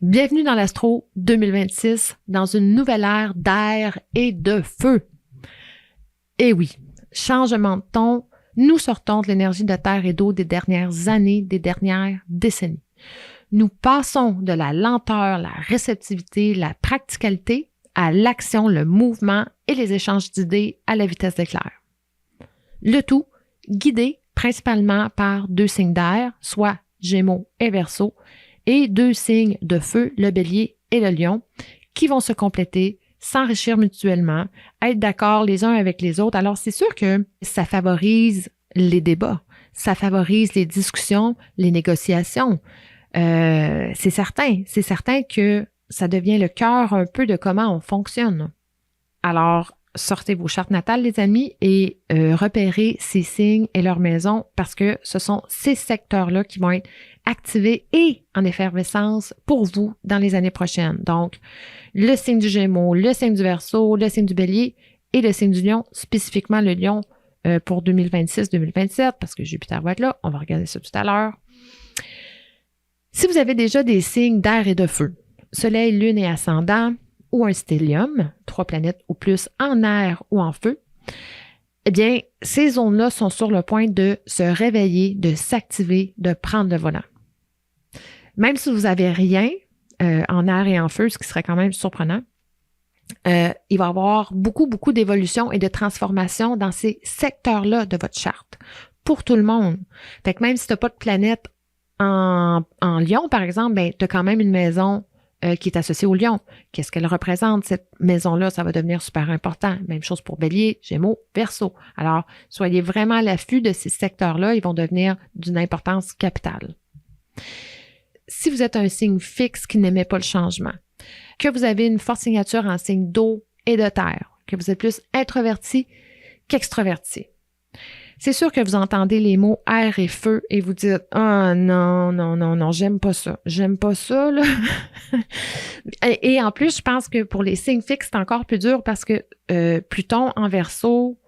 Bienvenue dans l'Astro 2026, dans une nouvelle ère d'air et de feu. Et oui, changement de ton, nous sortons de l'énergie de terre et d'eau des dernières années, des dernières décennies. Nous passons de la lenteur, la réceptivité, la practicalité à l'action, le mouvement et les échanges d'idées à la vitesse d'éclair. Le tout guidé principalement par deux signes d'air, soit Gémeaux et Verseau, et deux signes de feu, le Bélier et le Lion, qui vont se compléter, s'enrichir mutuellement, être d'accord les uns avec les autres. Alors, c'est sûr que ça favorise les débats, ça favorise les discussions, les négociations. C'est certain que ça devient le cœur un peu de comment on fonctionne. Alors, sortez vos chartes natales, les amis, et repérez ces signes et leurs maisons parce que ce sont ces secteurs-là qui vont être activés et en effervescence pour vous dans les années prochaines. Donc, le signe du Gémeaux, le signe du Verseau, le signe du Bélier et le signe du Lion, spécifiquement le Lion pour 2026-2027, parce que Jupiter va être là. On va regarder ça tout à l'heure. Si vous avez déjà des signes d'air et de feu, Soleil, Lune et Ascendant, ou un stellium, 3 planètes ou plus en air ou en feu, eh bien, ces zones-là sont sur le point de se réveiller, de s'activer, de prendre le volant. Même si vous n'avez rien en air et en feu, ce qui serait quand même surprenant, il va y avoir beaucoup d'évolution et de transformation dans ces secteurs-là de votre charte, pour tout le monde. Fait que même si tu n'as pas de planète en Lion, par exemple, ben, tu as quand même une maison qui est associée au Lion. Qu'est-ce qu'elle représente, cette maison-là? Ça va devenir super important. Même chose pour Bélier, Gémeaux, Verseau. Alors, soyez vraiment à l'affût de ces secteurs-là. Ils vont devenir d'une importance capitale. Si vous êtes un signe fixe qui n'aimait pas le changement, que vous avez une forte signature en signe d'eau et de terre, que vous êtes plus introverti qu'extroverti, c'est sûr que vous entendez les mots air et feu et vous dites « Ah non, j'aime pas ça, là. » Et en plus, je pense que pour les signes fixes, c'est encore plus dur parce que Pluton en Verseau,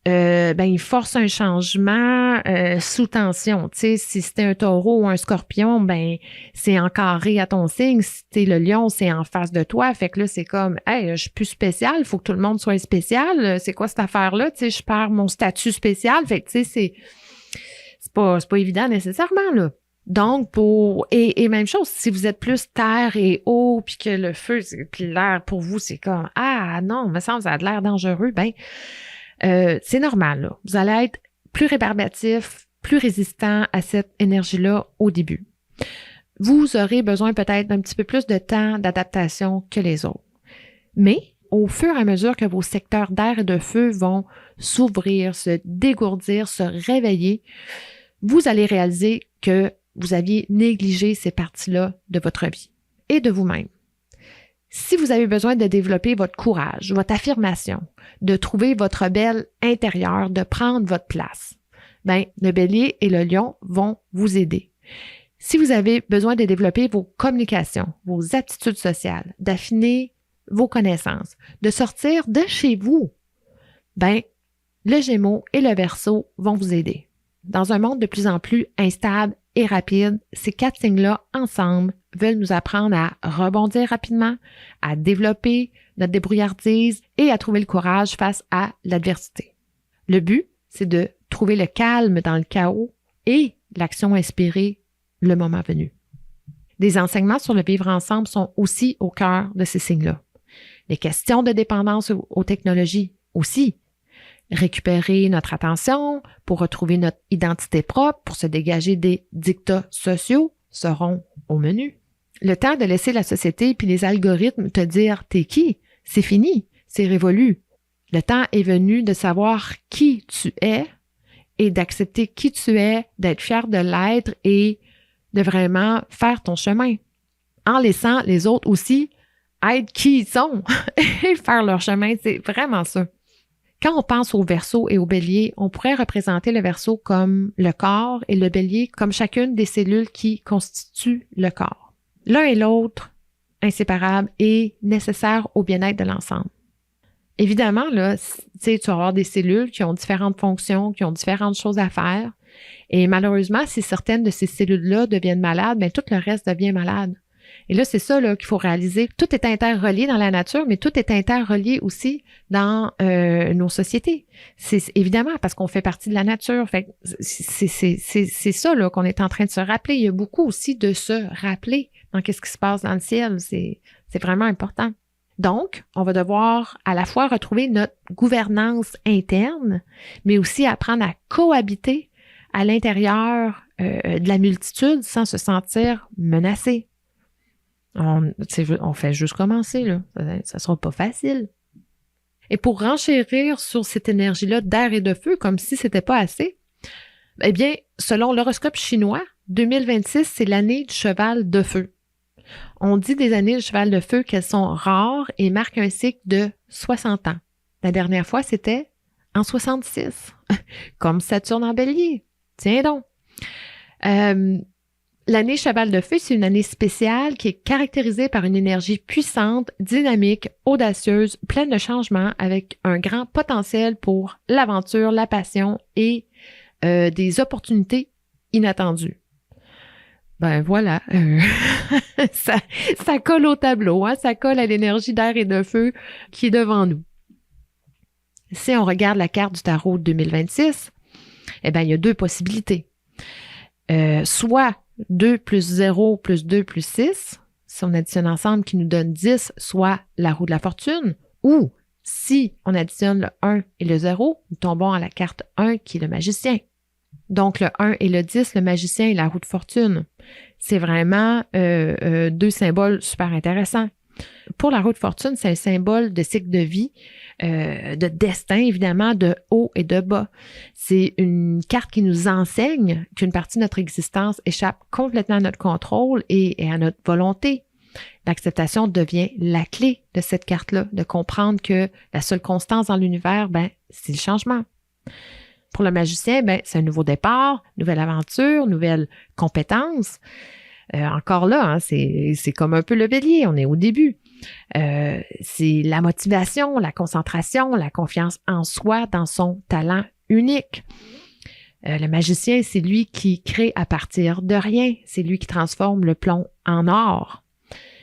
il force un changement sous tension. Tu sais, si c'était un taureau ou un scorpion, ben c'est en carré à ton signe. Si t'es le lion, c'est en face de toi. Fait que là, c'est comme, hey, je suis plus spécial, il faut que tout le monde soit spécial. C'est quoi cette affaire-là? Tu sais, je perds mon statut spécial. Fait que tu sais, c'est pas évident nécessairement, là. Donc, et même chose, si vous êtes plus terre et eau, puis que le feu, puis l'air, pour vous, c'est comme, ah non, me semble ça a de l'air dangereux, ben c'est normal, là. Vous allez être plus rébarbatif, plus résistant à cette énergie-là au début. Vous aurez besoin peut-être d'un petit peu plus de temps d'adaptation que les autres. Mais au fur et à mesure que vos secteurs d'air et de feu vont s'ouvrir, se dégourdir, se réveiller, vous allez réaliser que vous aviez négligé ces parties-là de votre vie et de vous-même. Si vous avez besoin de développer votre courage, votre affirmation, de trouver votre rebelle intérieur, de prendre votre place, ben, le Bélier et le Lion vont vous aider. Si vous avez besoin de développer vos communications, vos aptitudes sociales, d'affiner vos connaissances, de sortir de chez vous, ben, le Gémeaux et le Verseau vont vous aider. Dans un monde de plus en plus instable et rapide, ces 4 signes-là, ensemble, veulent nous apprendre à rebondir rapidement, à développer notre débrouillardise et à trouver le courage face à l'adversité. Le but, c'est de trouver le calme dans le chaos et l'action inspirée le moment venu. Des enseignements sur le vivre ensemble sont aussi au cœur de ces signes-là. Les questions de dépendance aux technologies aussi. Récupérer notre attention pour retrouver notre identité propre, pour se dégager des dictats sociaux seront au menu. Le temps de laisser la société puis les algorithmes te dire t'es qui, c'est fini, c'est révolu. Le temps est venu de savoir qui tu es et d'accepter qui tu es, d'être fier de l'être et de vraiment faire ton chemin. En laissant les autres aussi être qui ils sont et faire leur chemin, c'est vraiment ça. Quand on pense au Verseau et au Bélier, on pourrait représenter le Verseau comme le corps et le Bélier comme chacune des cellules qui constituent le corps. L'un et l'autre, inséparables et nécessaires au bien-être de l'ensemble. Évidemment, là, tu vas avoir des cellules qui ont différentes fonctions, qui ont différentes choses à faire. Et malheureusement, si certaines de ces cellules-là deviennent malades, bien, tout le reste devient malade. Et là, c'est ça là, qu'il faut réaliser. Tout est interrelié dans la nature, mais tout est interrelié aussi dans nos sociétés. C'est évidemment parce qu'on fait partie de la nature. Fait que c'est ça là, qu'on est en train de se rappeler. Il y a beaucoup aussi de se rappeler dans qu'est-ce qui se passe dans le ciel. C'est vraiment important. Donc, on va devoir à la fois retrouver notre gouvernance interne, mais aussi apprendre à cohabiter à l'intérieur de la multitude sans se sentir menacé. On fait juste commencer, là. Ça sera pas facile. Et pour renchérir sur cette énergie-là d'air et de feu, comme si c'était pas assez, eh bien, selon l'horoscope chinois, 2026, c'est l'année du cheval de feu. On dit des années du cheval de feu qu'elles sont rares et marquent un cycle de 60 ans. La dernière fois, c'était en 66, comme Saturne en bélier. Tiens donc. L'année cheval de feu, c'est une année spéciale qui est caractérisée par une énergie puissante, dynamique, audacieuse, pleine de changements, avec un grand potentiel pour l'aventure, la passion et des opportunités inattendues. Ben voilà, ça colle au tableau, hein? Ça colle à l'énergie d'air et de feu qui est devant nous. Si on regarde la carte du tarot de 2026, eh bien, il y a deux possibilités. Soit 2 plus 0 plus 2 plus 6, si on additionne ensemble qui nous donne 10, soit la roue de la fortune, ou si on additionne le 1 et le 0, nous tombons à la carte 1 qui est le magicien. Donc, le 1 et le 10, le magicien et la roue de fortune. C'est vraiment deux symboles super intéressants. Pour la roue de fortune, c'est un symbole de cycle de vie, de destin, évidemment, de haut et de bas. C'est une carte qui nous enseigne qu'une partie de notre existence échappe complètement à notre contrôle et à notre volonté. L'acceptation devient la clé de cette carte-là, de comprendre que la seule constance dans l'univers, c'est le changement. Pour le magicien, c'est un nouveau départ, nouvelle aventure, nouvelle compétence. Encore là, hein, c'est comme un peu le bélier, on est au début. C'est la motivation, la concentration, la confiance en soi, dans son talent unique. Le magicien, c'est lui qui crée à partir de rien. C'est lui qui transforme le plomb en or.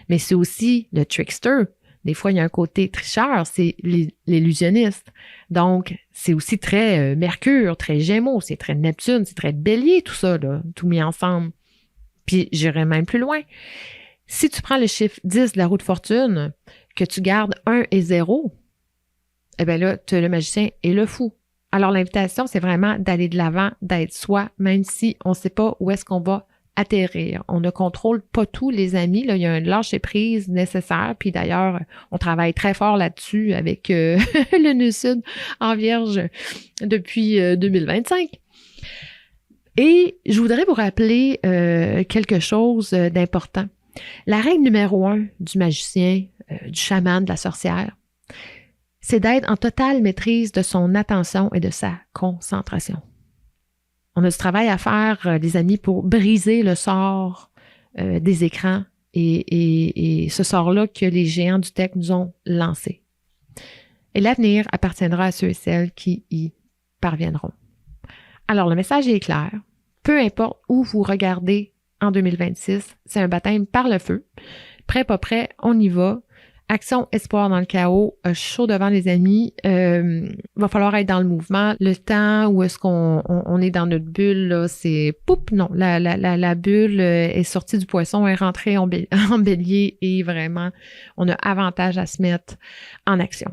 Mais c'est aussi le trickster. Des fois, il y a un côté tricheur, c'est l'illusionniste. Donc, c'est aussi très Mercure, très Gémeaux, c'est très Neptune, c'est très Bélier, tout ça, là, tout mis ensemble. Puis, j'irai même plus loin. Si tu prends le chiffre 10 de la roue de fortune, que tu gardes 1 et 0, eh bien là, tu as le magicien et le fou. Alors, l'invitation, c'est vraiment d'aller de l'avant, d'être soi, même si on ne sait pas où est-ce qu'on va atterrir. On ne contrôle pas tout, les amis. Là, il y a un lâcher-prise nécessaire. Puis d'ailleurs, on travaille très fort là-dessus avec le nœud sud en Vierge depuis 2025. Et je voudrais vous rappeler quelque chose d'important. La règle numéro 1 du magicien, du chaman, de la sorcière, c'est d'être en totale maîtrise de son attention et de sa concentration. On a du travail à faire, les amis, pour briser le sort des écrans et ce sort-là que les géants du tech nous ont lancé. Et l'avenir appartiendra à ceux et celles qui y parviendront. Alors, le message est clair. Peu importe où vous regardez en 2026, c'est un baptême par le feu. Prêt, pas prêt, on y va. Action, espoir dans le chaos, chaud devant les amis. Va falloir être dans le mouvement. Le temps où est-ce qu'on est dans notre bulle, là, c'est poup, non. La bulle est sortie du poisson, est rentrée en bélier et vraiment, on a avantage à se mettre en action.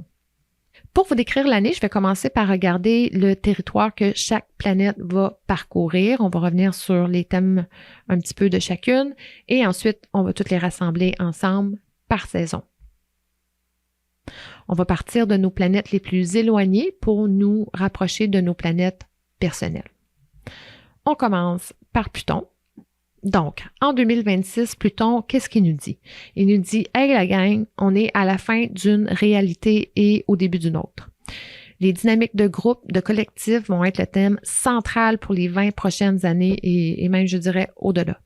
Pour vous décrire l'année, je vais commencer par regarder le territoire que chaque planète va parcourir. On va revenir sur les thèmes un petit peu de chacune et ensuite, on va toutes les rassembler ensemble par saison. On va partir de nos planètes les plus éloignées pour nous rapprocher de nos planètes personnelles. On commence par Pluton. Donc, en 2026, Pluton, qu'est-ce qu'il nous dit? Il nous dit « Hey la gang, on est à la fin d'une réalité et au début d'une autre. » Les dynamiques de groupe, de collectif vont être le thème central pour les 20 prochaines années et même, je dirais, au-delà.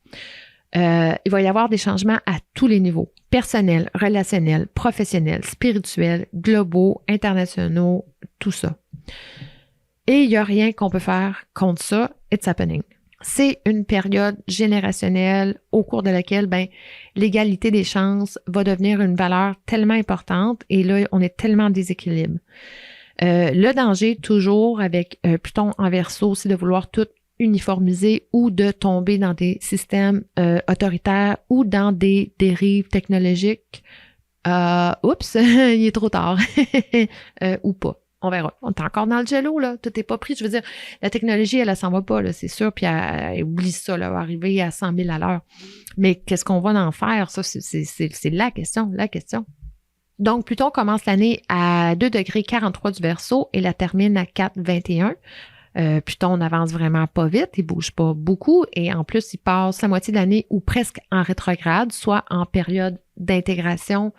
Il va y avoir des changements à tous les niveaux, personnels, relationnels, professionnels, spirituels, globaux, internationaux, tout ça. Et il n'y a rien qu'on peut faire contre ça. It's happening. C'est une période générationnelle au cours de laquelle l'égalité des chances va devenir une valeur tellement importante et là, on est tellement en déséquilibre. Le danger, toujours avec Pluton en Verseau, c'est de vouloir tout uniformiser ou de tomber dans des systèmes autoritaires ou dans des dérives technologiques. Oups, il est trop tard. Ou pas. On verra. On est encore dans le jello, là. Tout n'est pas pris. Je veux dire, la technologie, elle s'en va pas, là, c'est sûr. Puis elle oublie ça, là, elle va arriver à 100 000 à l'heure. Mais qu'est-ce qu'on va en faire? Ça, c'est la question, la question. Donc, Pluton commence l'année à 2,43 du Verseau et la termine à 4,21. Pluton n'avance vraiment pas vite, il bouge pas beaucoup et en plus, il passe la moitié de l'année ou presque en rétrograde, soit en période d'intégration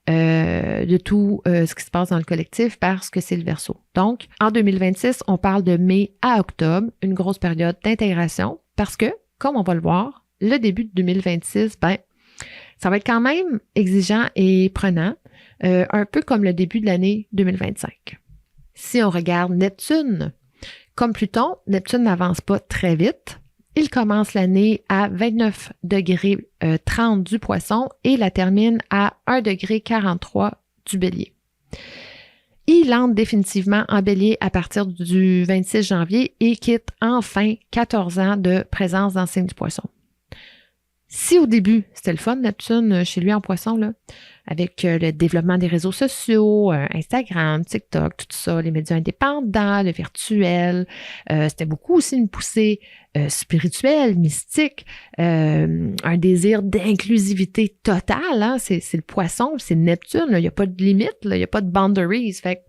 de tout ce qui se passe dans le collectif parce que c'est le Verseau. Donc, en 2026, on parle de mai à octobre, une grosse période d'intégration parce que, comme on va le voir, le début de 2026, ça va être quand même exigeant et prenant, un peu comme le début de l'année 2025. Si on regarde Neptune, comme Pluton, Neptune n'avance pas très vite. Il commence l'année à 29 degrés 30 du Poisson et la termine à 1 degré 43 du Bélier. Il entre définitivement en Bélier à partir du 26 janvier et quitte enfin 14 ans de présence dans le signe du Poisson. Si au début, c'était le fun, Neptune, chez lui en Poisson, là, avec le développement des réseaux sociaux, Instagram, TikTok, tout ça, les médias indépendants, le virtuel, c'était beaucoup aussi une poussée spirituelle, mystique, un désir d'inclusivité totale, hein, c'est le Poisson, c'est Neptune, il n'y a pas de limite, il n'y a pas de boundaries, fait que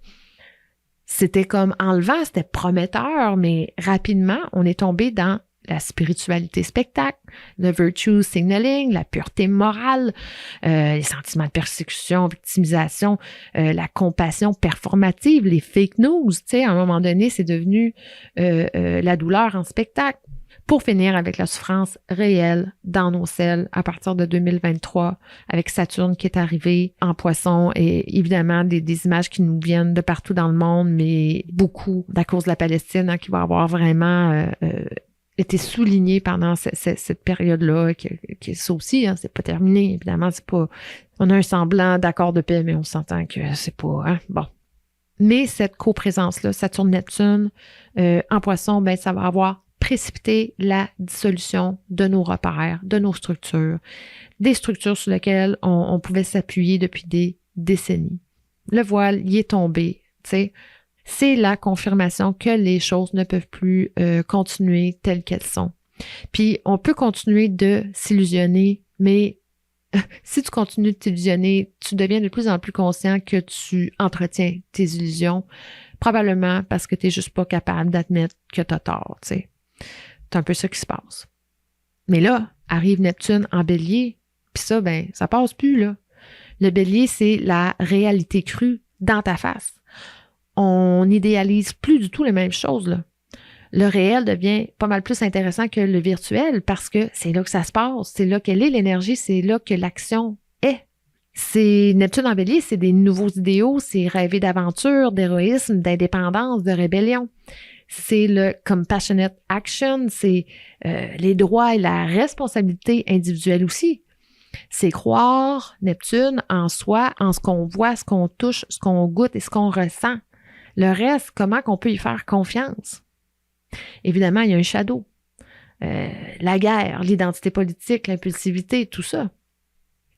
c'était comme enlevant, c'était prometteur, mais rapidement, on est tombé dans la spiritualité spectacle, le virtue signaling, la pureté morale, les sentiments de persécution, victimisation, la compassion performative, les fake news, tu sais, à un moment donné, c'est devenu la douleur en spectacle pour finir avec la souffrance réelle dans nos selles à partir de 2023 avec Saturne qui est arrivé en Poisson et évidemment des images qui nous viennent de partout dans le monde, mais beaucoup à cause de la Palestine qui va avoir vraiment été souligné pendant cette période-là, que ça aussi, hein, c'est pas terminé, évidemment, c'est pas, on a un semblant d'accord de paix, mais on s'entend que c'est pas, hein, bon. Mais cette coprésence-là, Saturne-Neptune, en Poisson, ça va avoir précipité la dissolution de nos repères, de nos structures, des structures sur lesquelles on pouvait s'appuyer depuis des décennies. Le voile, y est tombé, tu sais. C'est la confirmation que les choses ne peuvent plus continuer telles qu'elles sont. Puis, on peut continuer de s'illusionner, mais si tu continues de t'illusionner, tu deviens de plus en plus conscient que tu entretiens tes illusions, probablement parce que tu n'es juste pas capable d'admettre que tu as tort, tu sais. C'est un peu ça qui se passe. Mais là, arrive Neptune en Bélier, puis ça, ça passe plus, là. Le Bélier, c'est la réalité crue dans ta face. On n'idéalise plus du tout les mêmes choses, là. Le réel devient pas mal plus intéressant que le virtuel parce que c'est là que ça se passe, c'est là qu'elle est l'énergie, c'est là que l'action est. C'est Neptune en Bélier, c'est des nouveaux idéaux, c'est rêver d'aventure, d'héroïsme, d'indépendance, de rébellion. C'est le compassionate action, c'est les droits et la responsabilité individuelle aussi. C'est croire, Neptune, en soi, en ce qu'on voit, ce qu'on touche, ce qu'on goûte et ce qu'on ressent. Le reste, comment qu'on peut y faire confiance? Évidemment, il y a un shadow. La guerre, l'identité politique, l'impulsivité, tout ça.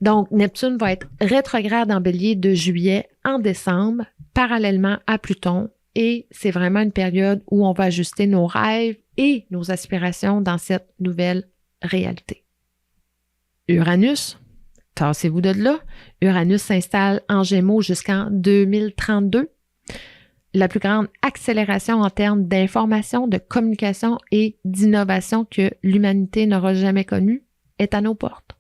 Donc, Neptune va être rétrograde en Bélier de juillet en décembre, parallèlement à Pluton. Et c'est vraiment une période où on va ajuster nos rêves et nos aspirations dans cette nouvelle réalité. Uranus, tassez-vous de là. Uranus s'installe en Gémeaux jusqu'en 2032. La plus grande accélération en termes d'information, de communication et d'innovation que l'humanité n'aura jamais connue est à nos portes.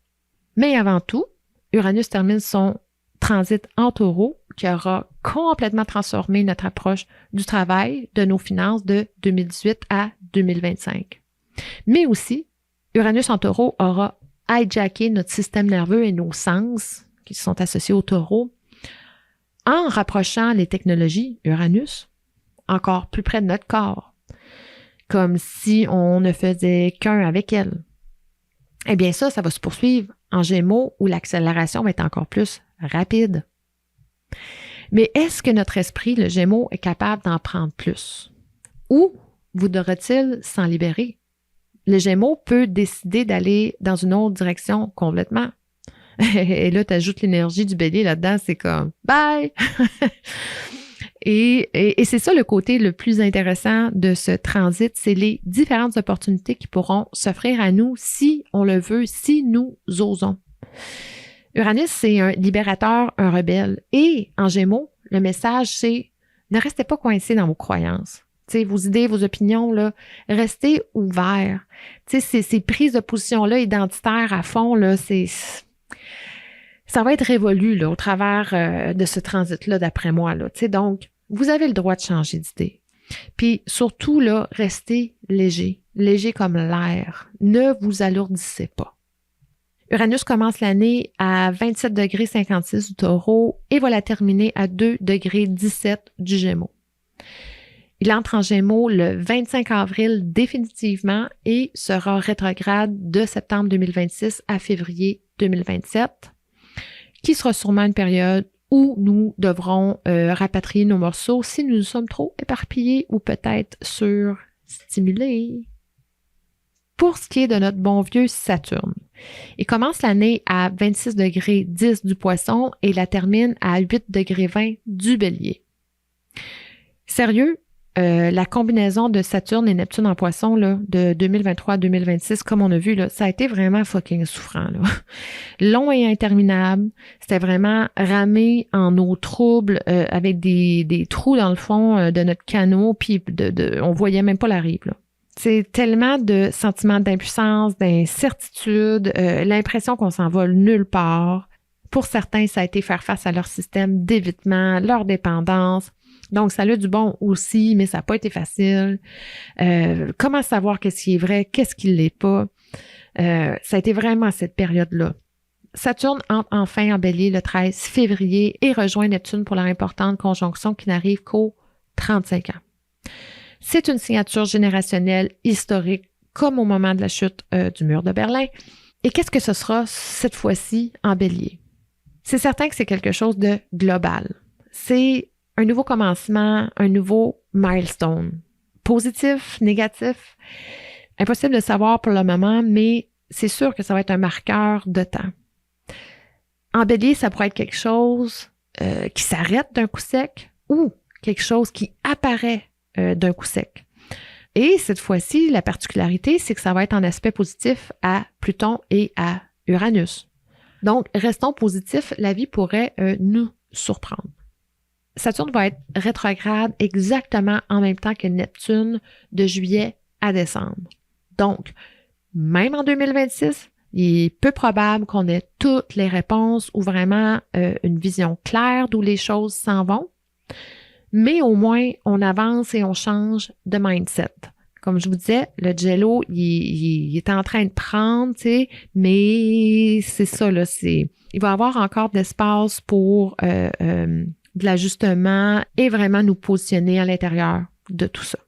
Mais avant tout, Uranus termine son transit en Taureau qui aura complètement transformé notre approche du travail, de nos finances de 2018 à 2025. Mais aussi, Uranus en Taureau aura hijacké notre système nerveux et nos sens qui sont associés au Taureau en rapprochant les technologies Uranus encore plus près de notre corps. comme si on ne faisait qu'un avec elle. Eh bien ça va se poursuivre en Gémeaux où l'accélération va être encore plus rapide. Mais est-ce que notre esprit, le Gémeaux, est capable d'en prendre plus? Ou voudra-t-il s'en libérer? Le Gémeaux peut décider d'aller dans une autre direction complètement. Et là, tu ajoutes l'énergie du Bélier là-dedans, c'est comme « bye! » Et c'est ça le côté le plus intéressant de ce transit, c'est les différentes opportunités qui pourront s'offrir à nous si on le veut, si nous osons. Uranus, c'est un libérateur, un rebelle. Et en Gémeaux, le message, c'est ne restez pas coincés dans vos croyances. T'sais, vos idées, vos opinions, là, restez ouverts. Ces prises de position-là identitaires à fond, là, ça va être révolu là, au travers de ce transit-là, d'après moi. Là. Donc, vous avez le droit de changer d'idée. Puis surtout, là, restez léger comme l'air. Ne vous alourdissez pas. Uranus commence l'année à 27 degrés 56 du Taureau et va la terminer à 2 degrés 17 du Gémeaux. Il entre en Gémeaux le 25 avril définitivement et sera rétrograde de septembre 2026 à février 2027, qui sera sûrement une période où nous devrons rapatrier nos morceaux si nous sommes trop éparpillés ou peut-être surstimulés. Pour ce qui est de notre bon vieux Saturne, il commence l'année à 26 degrés 10 du Poisson et la termine à 8 degrés 20 du Bélier. Sérieux, la combinaison de Saturne et Neptune en Poisson là, de 2023 à 2026, comme on a vu, là, ça a été vraiment fucking souffrant. Là. Long et interminable. C'était vraiment ramé en eau trouble avec des trous dans le fond de notre canot, puis on voyait même pas la rive. Là. C'est tellement de sentiments d'impuissance, d'incertitude, l'impression qu'on s'envole nulle part. Pour certains, ça a été faire face à leur système d'évitement, leur dépendance. Donc, ça a du bon aussi, mais ça n'a pas été facile. Comment savoir qu'est-ce qui est vrai, qu'est-ce qui ne l'est pas? Ça a été vraiment cette période-là. Saturne entre enfin en Bélier le 13 février et rejoint Neptune pour leur importante conjonction qui n'arrive qu'aux 35 ans. C'est une signature générationnelle historique, comme au moment de la chute du mur de Berlin. Et qu'est-ce que ce sera cette fois-ci en Bélier? C'est certain que c'est quelque chose de global. C'est un nouveau commencement, un nouveau milestone. Positif, négatif, impossible de savoir pour le moment, mais c'est sûr que ça va être un marqueur de temps. En Bélier, ça pourrait être quelque chose qui s'arrête d'un coup sec ou quelque chose qui apparaît d'un coup sec. Et cette fois-ci, la particularité, c'est que ça va être en aspect positif à Pluton et à Uranus. Donc, restons positifs, la vie pourrait nous surprendre. Saturne va être rétrograde exactement en même temps que Neptune de juillet à décembre. Donc, même en 2026, il est peu probable qu'on ait toutes les réponses ou vraiment une vision claire d'où les choses s'en vont. Mais au moins, on avance et on change de mindset. Comme je vous disais, le jello, il est en train de prendre, tu sais, mais c'est ça, là, il va y avoir encore de l'espace pour de l'ajustement et vraiment nous positionner à l'intérieur de tout ça.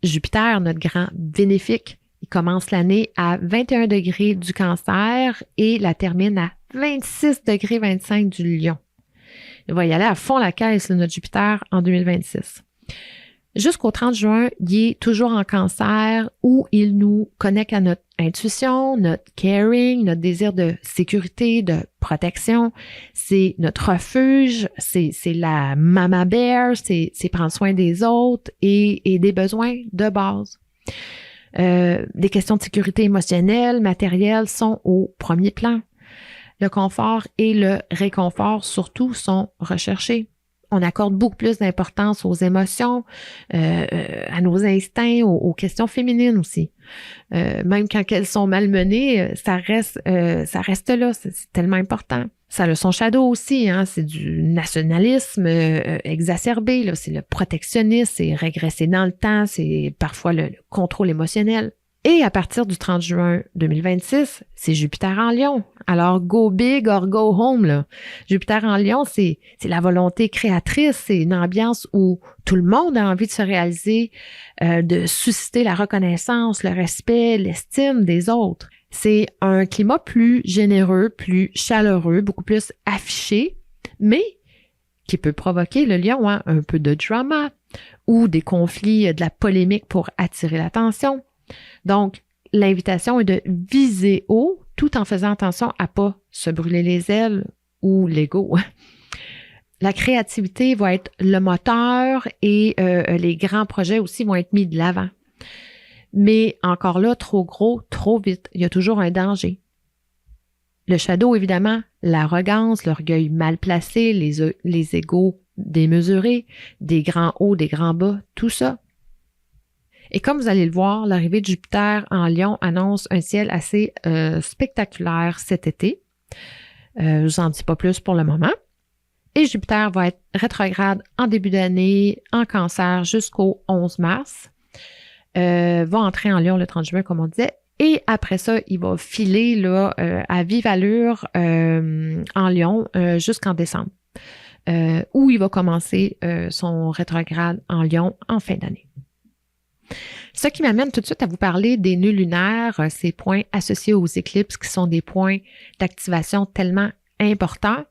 Jupiter, notre grand bénéfique, il commence l'année à 21 degrés du Cancer et la termine à 26 degrés 25 du Lion. Il va y aller à fond la caisse, là, notre Jupiter, en 2026. Jusqu'au 30 juin, il est toujours en Cancer où il nous connecte à notre intuition, notre caring, notre désir de sécurité, de protection. C'est notre refuge, c'est la mama bear, c'est prendre soin des autres et des besoins de base. Des questions de sécurité émotionnelle, matérielle sont au premier plan. Le confort et le réconfort surtout sont recherchés. On accorde beaucoup plus d'importance aux émotions, à nos instincts, aux questions féminines aussi. Même quand elles sont malmenées, ça reste là, c'est tellement important. Ça a son shadow aussi, hein, c'est du nationalisme exacerbé, là, c'est le protectionnisme, c'est régresser dans le temps, c'est parfois le contrôle émotionnel. Et à partir du 30 juin 2026, c'est Jupiter en Lion. Alors, go big or go home, là. Jupiter en Lion, c'est la volonté créatrice, c'est une ambiance où tout le monde a envie de se réaliser, de susciter la reconnaissance, le respect, l'estime des autres. C'est un climat plus généreux, plus chaleureux, beaucoup plus affiché, mais qui peut provoquer le Lion, hein, un peu de drama ou des conflits, de la polémique pour attirer l'attention. Donc, l'invitation est de viser haut tout en faisant attention à pas se brûler les ailes ou l'ego. La créativité va être le moteur et les grands projets aussi vont être mis de l'avant. Mais encore là, trop gros, trop vite, il y a toujours un danger. Le shadow, évidemment, l'arrogance, l'orgueil mal placé, les égos démesurés, des grands hauts, des grands bas, tout ça. Et comme vous allez le voir, l'arrivée de Jupiter en Lion annonce un ciel assez spectaculaire cet été. Je vous en dis pas plus pour le moment. Et Jupiter va être rétrograde en début d'année en Cancer jusqu'au 11 mars. Va entrer en Lion le 30 juin, comme on disait. Et après ça, il va filer là, à vive allure en Lion jusqu'en décembre, où il va commencer son rétrograde en Lion en fin d'année. Ce qui m'amène tout de suite à vous parler des nœuds lunaires, ces points associés aux éclipses qui sont des points d'activation tellement importants.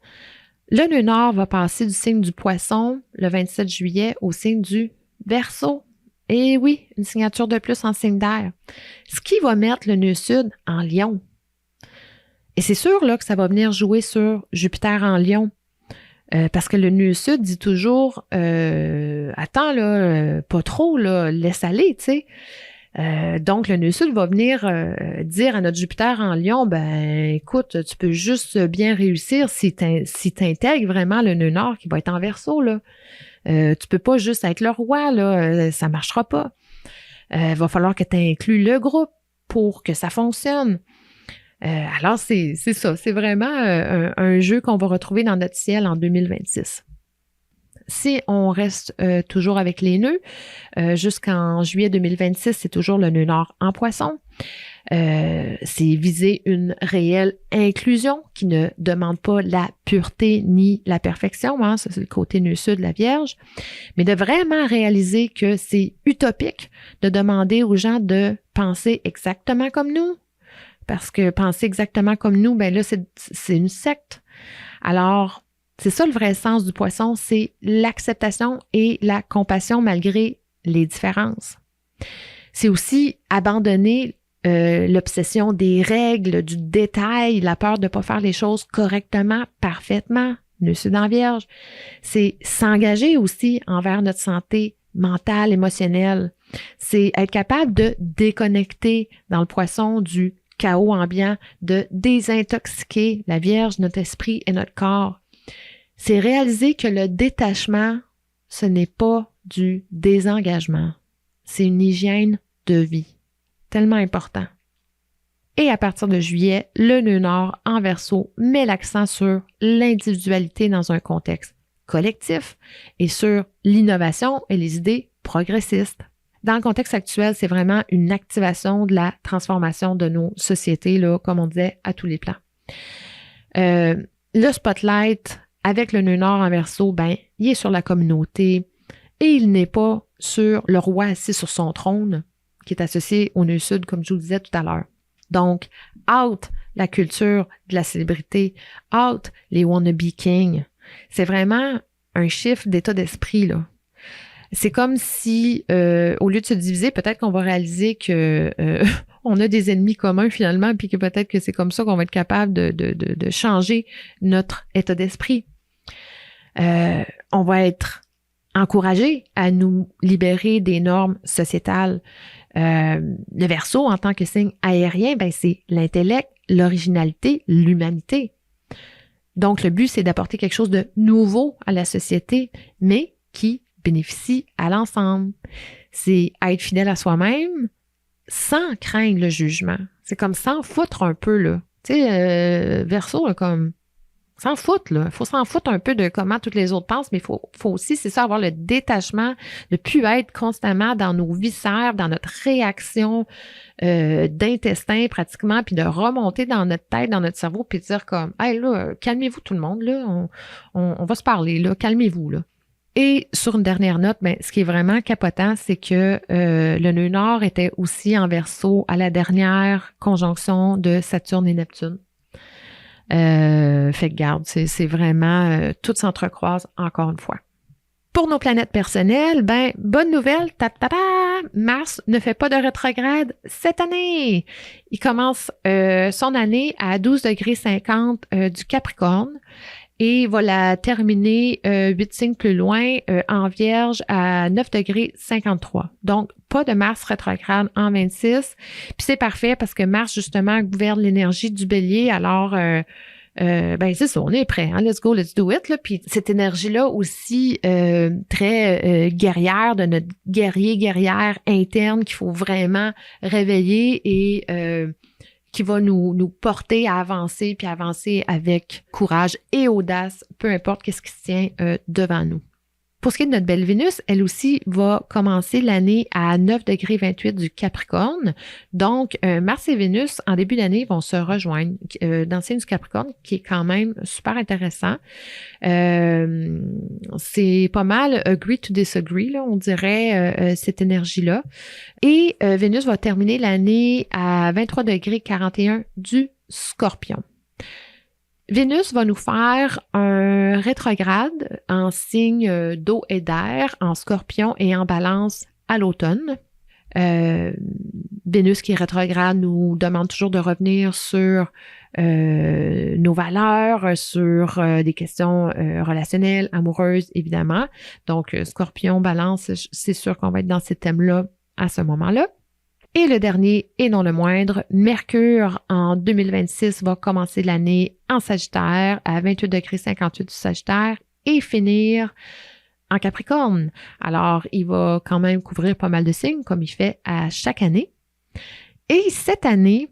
Le nœud nord va passer du signe du Poisson le 27 juillet au signe du Verseau. Et oui, une signature de plus en signe d'air. Ce qui va mettre le nœud sud en Lion. Et c'est sûr là, que ça va venir jouer sur Jupiter en Lion. Parce que le nœud sud dit toujours attends là, pas trop, là, laisse aller, tu sais. Donc, le nœud sud va venir dire à notre Jupiter en Lion, ben écoute, tu peux juste bien réussir si t'intègres vraiment le nœud nord qui va être en Verseau, là. Tu peux pas juste être le roi, là, ça marchera pas. Va falloir que tu inclues le groupe pour que ça fonctionne. Alors, c'est ça, c'est vraiment un jeu qu'on va retrouver dans notre ciel en 2026. Si on reste toujours avec les nœuds, jusqu'en juillet 2026, c'est toujours le nœud nord en Poisson. C'est viser une réelle inclusion qui ne demande pas la pureté ni la perfection, hein, ça c'est le côté nœud sud de la Vierge, mais de vraiment réaliser que c'est utopique de demander aux gens de penser exactement comme nous. Parce que penser exactement comme nous, ben là, c'est une secte. Alors, c'est ça le vrai sens du Poisson, c'est l'acceptation et la compassion malgré les différences. C'est aussi abandonner l'obsession des règles, du détail, la peur de ne pas faire les choses correctement, parfaitement, nœud sud en Vierge. C'est s'engager aussi envers notre santé mentale, émotionnelle. C'est être capable de déconnecter dans le Poisson du chaos ambiant, de désintoxiquer la Vierge, notre esprit et notre corps. C'est réaliser que le détachement, ce n'est pas du désengagement. C'est une hygiène de vie. Tellement important. Et à partir de juillet, le nœud nord en Verseau met l'accent sur l'individualité dans un contexte collectif et sur l'innovation et les idées progressistes. Dans le contexte actuel, c'est vraiment une activation de la transformation de nos sociétés, là, comme on disait, à tous les plans. Le spotlight avec le nœud nord en Verseau, ben, il est sur la communauté et il n'est pas sur le roi assis sur son trône, qui est associé au nœud sud, comme je vous le disais tout à l'heure. Donc, out la culture de la célébrité, out les wannabe kings. C'est vraiment un chiffre d'état d'esprit, là. C'est comme si, au lieu de se diviser, peut-être qu'on va réaliser que on a des ennemis communs finalement, puis que peut-être que c'est comme ça qu'on va être capable de changer notre état d'esprit. On va être encouragé à nous libérer des normes sociétales. Le Verseau, en tant que signe aérien, ben c'est l'intellect, l'originalité, l'humanité. Donc, le but, c'est d'apporter quelque chose de nouveau à la société, mais qui bénéficie à l'ensemble. C'est être fidèle à soi-même sans craindre le jugement. C'est comme s'en foutre un peu, là. Tu sais, Verseau, là, comme s'en foutre, là. Il faut s'en foutre un peu de comment toutes les autres pensent, mais il faut aussi, c'est ça, avoir le détachement de plus être constamment dans nos viscères, dans notre réaction d'intestin pratiquement, puis de remonter dans notre tête, dans notre cerveau, puis de dire comme, hey là, calmez-vous tout le monde, là, on va se parler, là, calmez-vous, là. Et sur une dernière note, ben, ce qui est vraiment capotant, c'est que le nœud nord était aussi en Verseau à la dernière conjonction de Saturne et Neptune. Fait que garde, c'est vraiment, tout s'entrecroise encore une fois. Pour nos planètes personnelles, ben, bonne nouvelle, Mars ne fait pas de rétrograde cette année. Il commence son année à 12 degrés 50 du Capricorne et va la terminer 8 signes plus loin en Vierge à 9 degrés 53. Donc, pas de Mars rétrograde en 26. Puis c'est parfait parce que Mars, justement, gouverne l'énergie du Bélier. Alors, ben c'est ça, on est prêt, hein? Let's go, let's do it. Là. Puis cette énergie-là aussi très guerrière, de notre guerrière interne qu'il faut vraiment réveiller et qui va nous porter à avancer, puis avancer avec courage et audace, peu importe qu'est-ce qui se tient devant nous. Pour ce qui est de notre belle Vénus, elle aussi va commencer l'année à 9 degrés 28 du Capricorne. Donc, Mars et Vénus, en début d'année, vont se rejoindre dans le signe du Capricorne, qui est quand même super intéressant. C'est pas mal agree to disagree, là, on dirait, cette énergie-là. Et Vénus va terminer l'année à 23 degrés 41 du Scorpion. Vénus va nous faire un rétrograde en signe d'eau et d'air, en Scorpion et en Balance à l'automne. Vénus qui est rétrograde nous demande toujours de revenir sur nos valeurs, sur des questions relationnelles, amoureuses, évidemment. Donc, Scorpion, Balance, c'est sûr qu'on va être dans ces thèmes-là à ce moment-là. Et le dernier, et non le moindre, Mercure en 2026 va commencer l'année en Sagittaire à 28 degrés 58 du Sagittaire et finir en Capricorne. Alors, il va quand même couvrir pas mal de signes comme il fait à chaque année. Et cette année,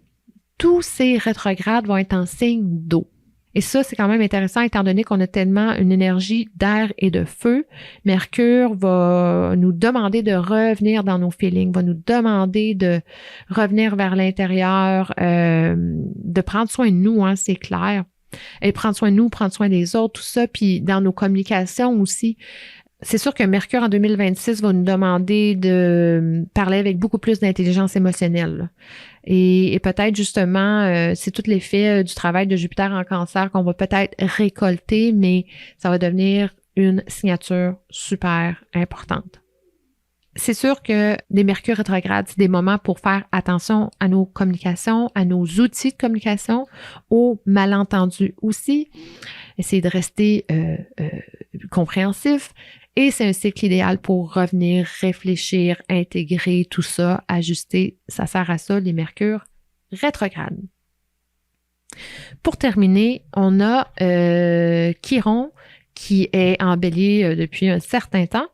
tous ces rétrogrades vont être en signe d'eau. Et ça, c'est quand même intéressant étant donné qu'on a tellement une énergie d'air et de feu. Mercure va nous demander de revenir dans nos feelings, va nous demander de revenir vers l'intérieur, de prendre soin de nous, hein, c'est clair. Et prendre soin de nous, prendre soin des autres, tout ça. Puis dans nos communications aussi, c'est sûr que Mercure en 2026 va nous demander de parler avec beaucoup plus d'intelligence émotionnelle. Et peut-être justement, c'est tout l'effet du travail de Jupiter en Cancer qu'on va peut-être récolter, mais ça va devenir une signature super importante. C'est sûr que des Mercure rétrogrades, c'est des moments pour faire attention à nos communications, à nos outils de communication, aux malentendus aussi. Essayer de rester compréhensif. Et c'est un cycle idéal pour revenir, réfléchir, intégrer tout ça, ajuster. Ça sert à ça, les Mercures rétrogrades. Pour terminer, on a Chiron qui est en Bélier depuis un certain temps,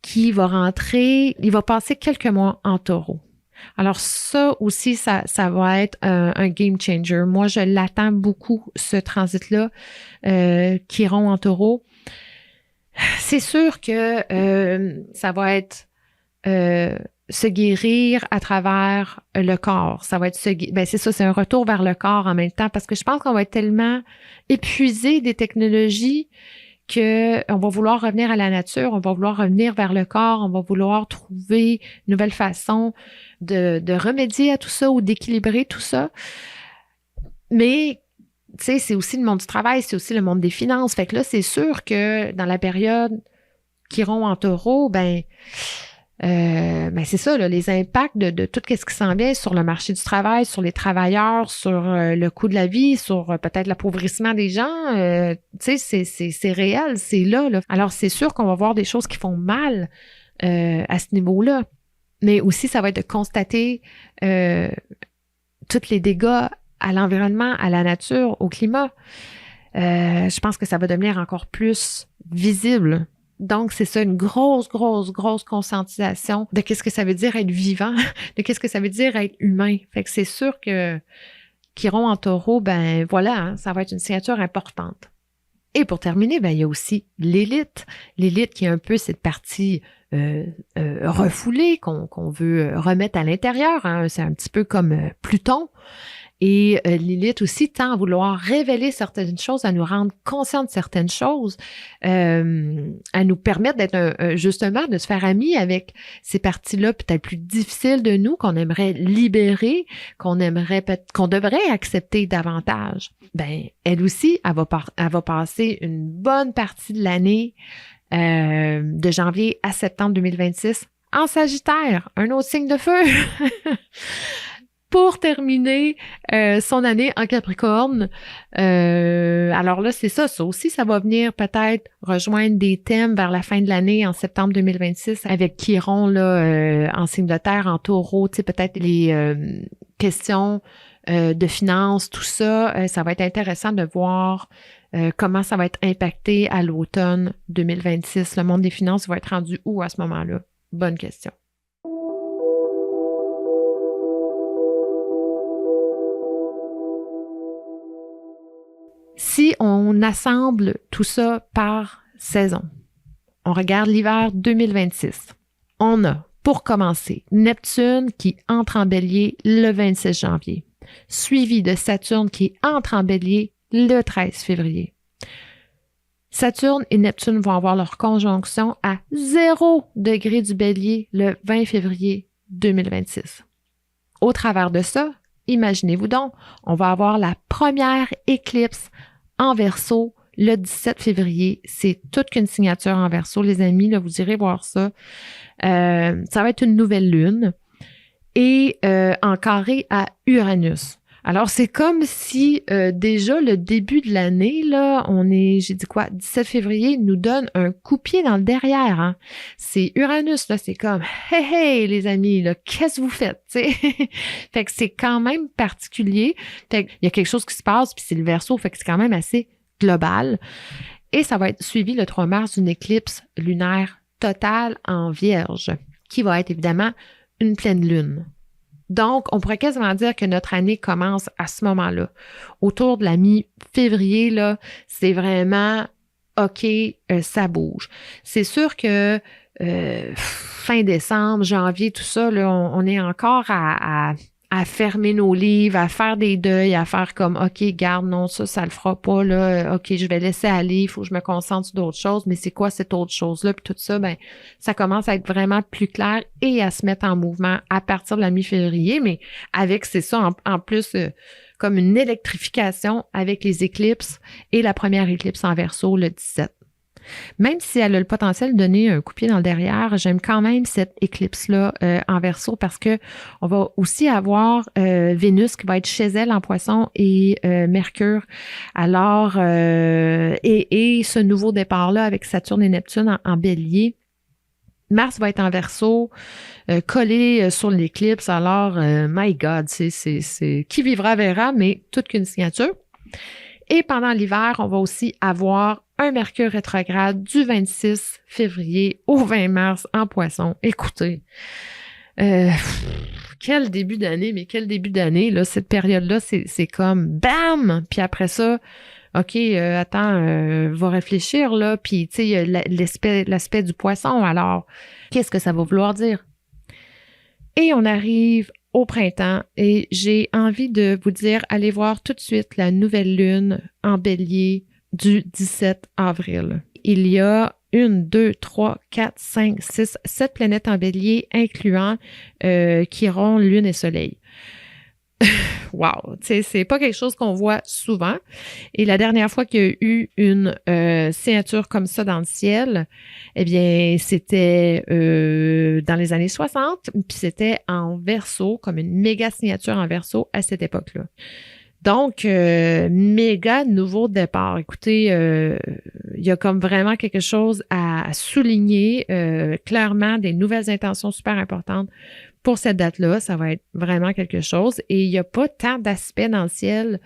qui va rentrer, il va passer quelques mois en Taureau. Alors ça aussi, ça va être un game changer. Moi, je l'attends beaucoup, ce transit-là, Chiron en Taureau. C'est sûr que ça va être se guérir à travers le corps. Ça va être c'est ça, c'est un retour vers le corps en même temps parce que je pense qu'on va être tellement épuisé des technologies que on va vouloir revenir à la nature, on va vouloir revenir vers le corps, on va vouloir trouver une nouvelle façon de remédier à tout ça ou d'équilibrer tout ça. Mais tu sais, c'est aussi le monde du travail, c'est aussi le monde des finances. Fait que là, c'est sûr que dans la période Chiron en Taureau, c'est ça, là, les impacts de tout ce qui s'en vient sur le marché du travail, sur les travailleurs, sur le coût de la vie, sur peut-être l'appauvrissement des gens, tu sais, c'est réel, c'est là. Alors, c'est sûr qu'on va voir des choses qui font mal à ce niveau-là. Mais aussi, ça va être de constater tous les dégâts à l'environnement, à la nature, au climat. Je pense que ça va devenir encore plus visible. Donc, c'est ça, une grosse conscientisation de qu'est-ce que ça veut dire être vivant, de qu'est-ce que ça veut dire être humain. Fait que c'est sûr que Chiron en Taureau, voilà, hein, ça va être une signature importante. Et pour terminer, ben, il y a aussi l'élite. L'élite qui est un peu cette partie refoulée qu'on veut remettre à l'intérieur. Hein. C'est un petit peu comme Pluton. Et Lilith aussi tend à vouloir révéler certaines choses, à nous rendre conscients de certaines choses, à nous permettre d'être justement, de se faire amis avec ces parties-là peut-être plus difficiles de nous, qu'on aimerait libérer, qu'on devrait accepter davantage. Ben, elle aussi, elle va passer une bonne partie de l'année, de janvier à septembre 2026, en Sagittaire, un autre signe de feu. Pour terminer son année en Capricorne. Alors là, c'est ça aussi, ça va venir peut-être rejoindre des thèmes vers la fin de l'année, en septembre 2026, avec Chiron, là, en signe de terre, en taureau, tu sais, peut-être les questions de finances, tout ça. Ça va être intéressant de voir comment ça va être impacté à l'automne 2026. Le monde des finances va être rendu où à ce moment-là? Bonne question. Si on assemble tout ça par saison, on regarde l'hiver 2026, on a, pour commencer, Neptune qui entre en Bélier le 26 janvier, suivi de Saturne qui entre en Bélier le 13 février. Saturne et Neptune vont avoir leur conjonction à 0 degré du Bélier le 20 février 2026. Au travers de ça, imaginez-vous donc, on va avoir la première éclipse en Verseau le 17 février. C'est toute qu'une signature en Verseau, les amis, là, vous irez voir ça. Ça va être une nouvelle lune et en carré à Uranus. Alors, c'est comme si déjà le début de l'année, là, j'ai dit quoi, 17 février, nous donne un coup de pied dans le derrière. Hein. C'est Uranus, là, c'est comme « Hey, hey, les amis, là, qu'est-ce que vous faites? » Fait que c'est quand même particulier. Fait qu'il y a quelque chose qui se passe, puis c'est le Verseau, fait que c'est quand même assez global. Et ça va être suivi le 3 mars d'une éclipse lunaire totale en Vierge, qui va être évidemment une pleine lune. Donc, on pourrait quasiment dire que notre année commence à ce moment-là. Autour de la mi-février, là, c'est vraiment OK, ça bouge. C'est sûr que fin décembre, janvier, tout ça, là, on est encore à fermer nos livres, à faire des deuils, à faire comme OK, garde, non, ça le fera pas, là, OK, je vais laisser aller, il faut que je me concentre sur d'autres choses, mais c'est quoi cette autre chose-là? Puis tout ça, ben, ça commence à être vraiment plus clair et à se mettre en mouvement à partir de la mi-février, mais avec, c'est ça, en plus, comme une électrification avec les éclipses et la première éclipse en Verseau le 17. Même si elle a le potentiel de donner un coup de pied dans le derrière, j'aime quand même cette éclipse-là en Verseau parce que on va aussi avoir Vénus qui va être chez elle en Poisson et Mercure. Alors, et ce nouveau départ-là avec Saturne et Neptune en Bélier. Mars va être en Verseau, collé sur l'éclipse. Alors, my God, c'est qui vivra verra, mais toute qu'une signature. Et pendant l'hiver, on va aussi avoir un Mercure rétrograde du 26 février au 20 mars en Poisson. Écoutez, quel début d'année, mais quel début d'année, là, cette période-là, c'est comme BAM! Puis après ça, OK, attends, va réfléchir, là, puis tu sais, l'aspect du Poisson, alors, qu'est-ce que ça va vouloir dire? Et on arrive au printemps et j'ai envie de vous dire, allez voir tout de suite la nouvelle lune en Bélier du 17 avril. Il y a 1, 2, 3, 4, 5, 6, 7 planètes en Bélier, incluant Chiron, Lune et Soleil. Wow! C'est pas quelque chose qu'on voit souvent. Et la dernière fois qu'il y a eu une signature comme ça dans le ciel, eh bien, c'était dans les années 60, puis c'était en Verseau, comme une méga signature en Verseau à cette époque-là. Donc, méga nouveau départ. Écoutez, il y a comme vraiment quelque chose à souligner, clairement des nouvelles intentions super importantes pour cette date-là. Ça va être vraiment quelque chose. Et il n'y a pas tant d'aspects dans le ciel.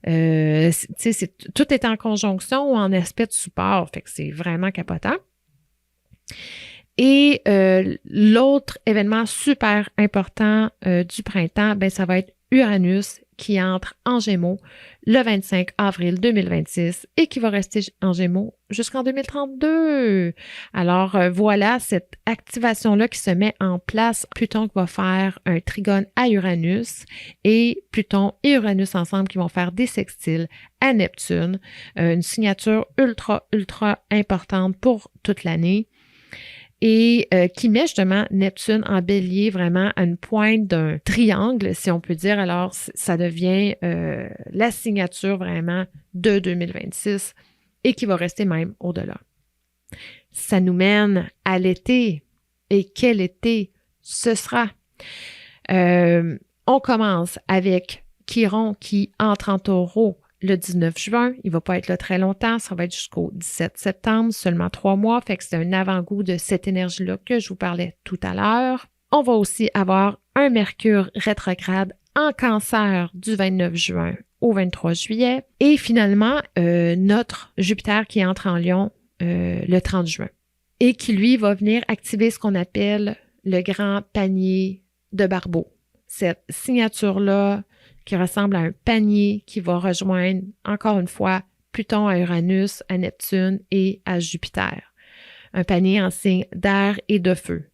Tout est en conjonction ou en aspect de support. Fait que c'est vraiment capotant. Et l'autre événement super important du printemps, ben ça va être Uranus qui entre en Gémeaux le 25 avril 2026 et qui va rester en Gémeaux jusqu'en 2032. Alors voilà cette activation-là qui se met en place. Pluton qui va faire un trigone à Uranus et Pluton et Uranus ensemble qui vont faire des sextiles à Neptune. Une signature ultra, ultra importante pour toute l'année. Et qui met justement Neptune en bélier vraiment à une pointe d'un triangle, si on peut dire. Alors, ça devient la signature vraiment de 2026 et qui va rester même au-delà. Ça nous mène à l'été. Et quel été ce sera? On commence avec Chiron qui entre en Taureau le 19 juin, il ne va pas être là très longtemps, ça va être jusqu'au 17 septembre, seulement 3 mois, fait que c'est un avant-goût de cette énergie-là que je vous parlais tout à l'heure. On va aussi avoir un Mercure rétrograde en Cancer du 29 juin au 23 juillet et finalement notre Jupiter qui entre en Lion le 30 juin et qui lui va venir activer ce qu'on appelle le grand panier de Barbeau. Cette signature-là qui ressemble à un panier qui va rejoindre, encore une fois, Pluton à Uranus, à Neptune et à Jupiter. Un panier en signe d'air et de feu.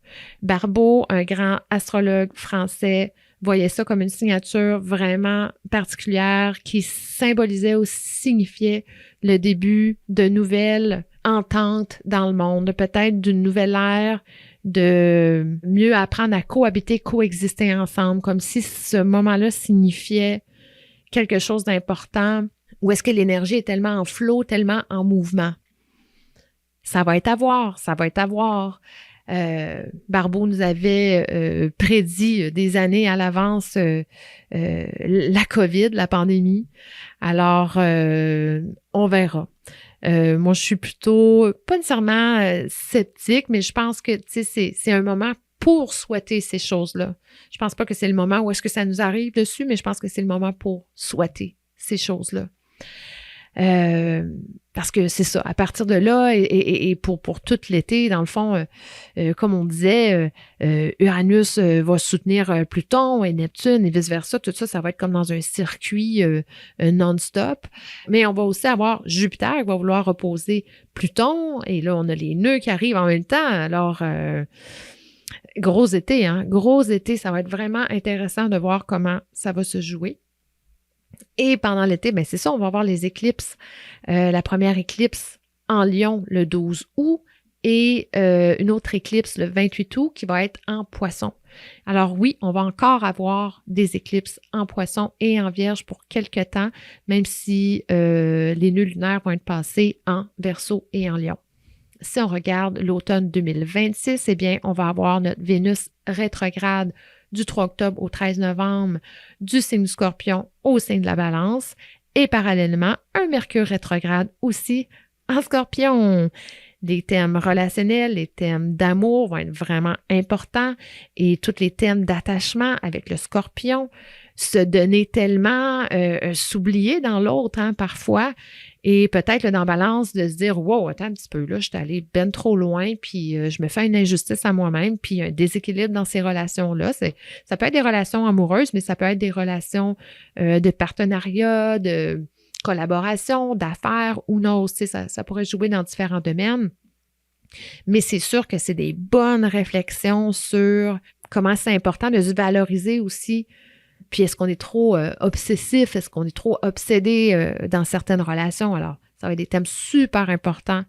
Barbeau, un grand astrologue français, voyait ça comme une signature vraiment particulière qui symbolisait ou signifiait le début de nouvelles ententes dans le monde, peut-être d'une nouvelle ère, de mieux apprendre à cohabiter, coexister ensemble, comme si ce moment-là signifiait quelque chose d'important, ou est-ce que l'énergie est tellement en flot, tellement en mouvement? Ça va être à voir, ça va être à voir. Barbeau nous avait prédit des années à l'avance la COVID, la pandémie. Alors, on verra. Moi, je suis plutôt, pas nécessairement sceptique, mais je pense que c'est un moment pour souhaiter ces choses-là. Je pense pas que c'est le moment où est-ce que ça nous arrive dessus, mais je pense que c'est le moment pour souhaiter ces choses-là. Parce que c'est ça, à partir de là, et pour tout l'été, dans le fond, comme on disait, Uranus va soutenir Pluton et Neptune et vice-versa, tout ça, ça va être comme dans un circuit non-stop. Mais on va aussi avoir Jupiter qui va vouloir opposer Pluton, et là, on a les nœuds qui arrivent en même temps, alors gros été, hein, gros été, ça va être vraiment intéressant de voir comment ça va se jouer. Et pendant l'été, ben c'est ça, on va avoir les éclipses. La première éclipse en Lion le 12 août et une autre éclipse le 28 août qui va être en Poisson. Alors oui, on va encore avoir des éclipses en Poisson et en Vierge pour quelques temps, même si les nœuds lunaires vont être passés en Verseau et en Lion. Si on regarde l'automne 2026, eh bien, on va avoir notre Vénus rétrograde du 3 octobre au 13 novembre, du signe du Scorpion au signe de la Balance, et parallèlement, un Mercure rétrograde aussi en Scorpion. Les thèmes relationnels, les thèmes d'amour vont être vraiment importants et tous les thèmes d'attachement avec le Scorpion, se donner tellement, s'oublier dans l'autre, hein, parfois, et peut-être là, dans Balance de se dire « Wow, attends un petit peu, là, je suis allée ben trop loin, puis je me fais une injustice à moi-même, puis un déséquilibre dans ces relations-là. » Ça peut être des relations amoureuses, mais ça peut être des relations de partenariat, de collaboration, d'affaires ou non aussi. Ça pourrait jouer dans différents domaines. Mais c'est sûr que c'est des bonnes réflexions sur comment c'est important de se valoriser aussi. Puis est-ce qu'on est trop obsessif? Est-ce qu'on est trop obsédé dans certaines relations? Alors, ça va être des thèmes super importants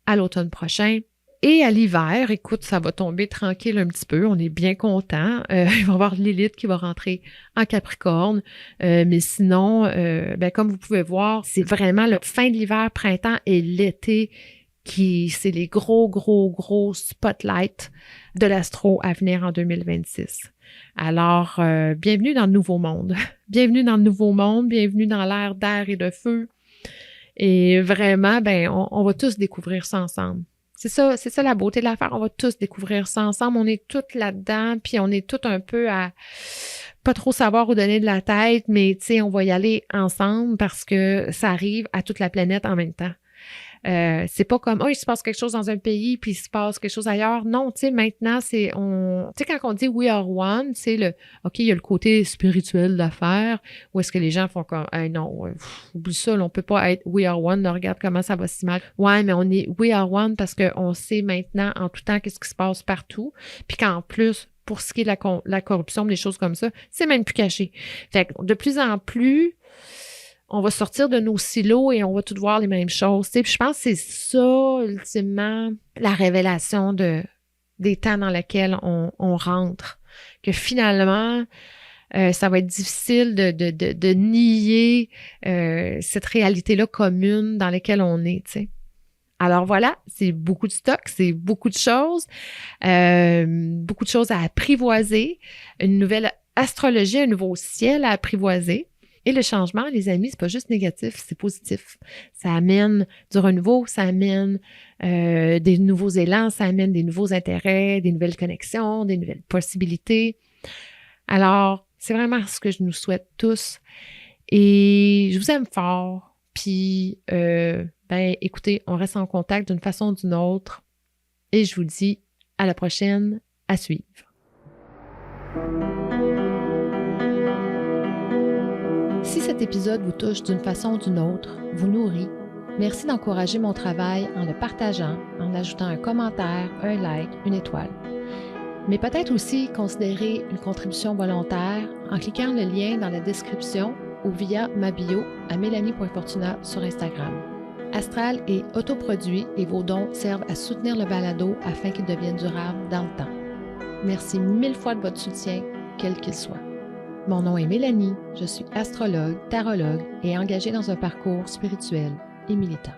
à l'automne prochain. Et à l'hiver, écoute, ça va tomber tranquille un petit peu. On est bien content. Il va y avoir Lilith qui va rentrer en Capricorne. Mais sinon, comme vous pouvez voir, c'est vraiment le fin de l'hiver, printemps et l'été c'est les gros spotlights de l'astro à venir en 2026. Alors, bienvenue dans le nouveau monde. Bienvenue dans le nouveau monde, bienvenue dans l'ère d'air et de feu. Et vraiment, on va tous découvrir ça ensemble. C'est ça la beauté de l'affaire. On va tous découvrir ça ensemble. On est tous là-dedans, puis on est tous un peu à pas trop savoir où donner de la tête, mais tu sais, on va y aller ensemble parce que ça arrive à toute la planète en même temps. C'est pas comme, il se passe quelque chose dans un pays, puis il se passe quelque chose ailleurs. Non, tu sais, maintenant, tu sais, quand on dit we are one, c'est OK, il y a le côté spirituel de l'affaire, où est-ce que les gens font comme, hey, non, oublie ça, là, on peut pas être we are one, là, regarde comment ça va si mal. Ouais, mais on est we are one parce qu'on sait maintenant en tout temps qu'est-ce qui se passe partout, puis qu'en plus, pour ce qui est de la corruption, des choses comme ça, c'est même plus caché. Fait que de plus en plus, on va sortir de nos silos et on va tout voir les mêmes choses. Puis je pense que c'est ça, ultimement, la révélation des temps dans lesquels on rentre. Que finalement, ça va être difficile de nier cette réalité-là commune dans laquelle on est, tu sais. Alors voilà, c'est beaucoup de stock, c'est beaucoup de choses à apprivoiser, une nouvelle astrologie, un nouveau ciel à apprivoiser. Et le changement, les amis, c'est pas juste négatif, c'est positif. Ça amène du renouveau, ça amène des nouveaux élans, ça amène des nouveaux intérêts, des nouvelles connexions, des nouvelles possibilités. Alors, c'est vraiment ce que je nous souhaite tous. Et je vous aime fort. Puis, écoutez, on reste en contact d'une façon ou d'une autre. Et je vous dis à la prochaine, à suivre. Si cet épisode vous touche d'une façon ou d'une autre, vous nourrit, merci d'encourager mon travail en le partageant, en ajoutant un commentaire, un like, une étoile. Mais peut-être aussi considérer une contribution volontaire en cliquant le lien dans la description ou via ma bio à Mélanie.Fortuna sur Instagram. Astral est autoproduit et vos dons servent à soutenir le balado afin qu'il devienne durable dans le temps. Merci 1000 fois de votre soutien, quel qu'il soit. Mon nom est Mélanie, je suis astrologue, tarologue et engagée dans un parcours spirituel et militant.